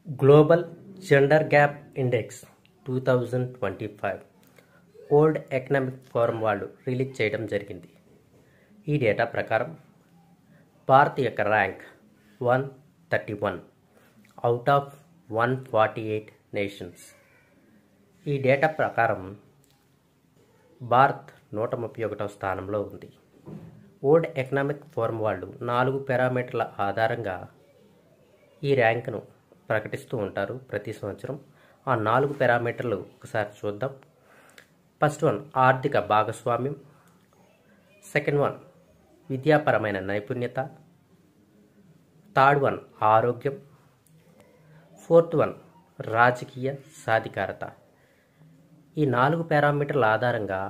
Global gender gap index 2025 world economic forum వాళ్ళు release చేయడం జరిగింది. ఈ డేటా ప్రకారం భారత్ యొక్క ర్యాంక్ 131 అవుట్ ఆఫ్ 148 నేషన్స్. ఈ డేటా ప్రకారం భారత్ 131వ స్థానంలో ఉంది. వరల్డ్ ఎకనామిక్ ఫోరం వాళ్ళు 4 పారామీటర్ల ఆధారంగా ఈ ర్యాంక్ను ప్రకటిస్తూ ఉంటారు ప్రతి సంవత్సరం. ఆ 4 పారామీటర్లు ఒకసారి చూద్దాం. ఫస్ట్ వన్ ఆర్థిక భాగస్వామ్యం, సెకండ్ వన్ విద్యాపరమైన నైపుణ్యత, థర్డ్ వన్ ఆరోగ్యం, ఫోర్త్ వన్ రాజకీయ సాధికారత. ఈ 4 పారామీటర్ల ఆధారంగా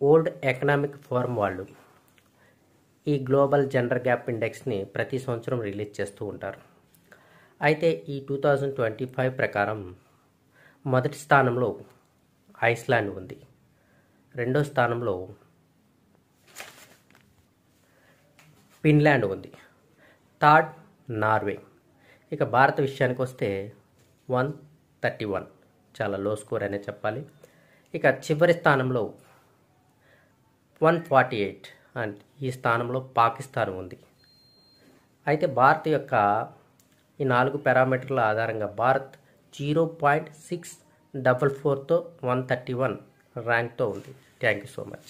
వరల్డ్ ఎకనామిక్ ఫోరం వాళ్ళు ఈ గ్లోబల్ జెండర్ గ్యాప్ ఇండెక్స్ని ప్రతి సంవత్సరం రిలీజ్ చేస్తూ ఉంటారు. అయితే ఈ 2025 ప్రకారం మొదటి స్థానంలో ఐస్లాండ్ ఉంది, రెండో స్థానంలో ఫిన్లాండ్ ఉంది, థర్డ్ నార్వే. ఇక భారత విషయానికి వస్తే 131 చాలా లో స్కోర్ అనే చెప్పాలి. ఇక చివరి స్థానంలో 148 అండ్ ఈ స్థానంలో పాకిస్తాన్ ఉంది. అయితే భారత్ యొక్క ఈ 4 పారామీటర్ల ఆధారంగా భారత్ 0.644తో 131 ర్యాంక్తో ఉంది. Thank you so much.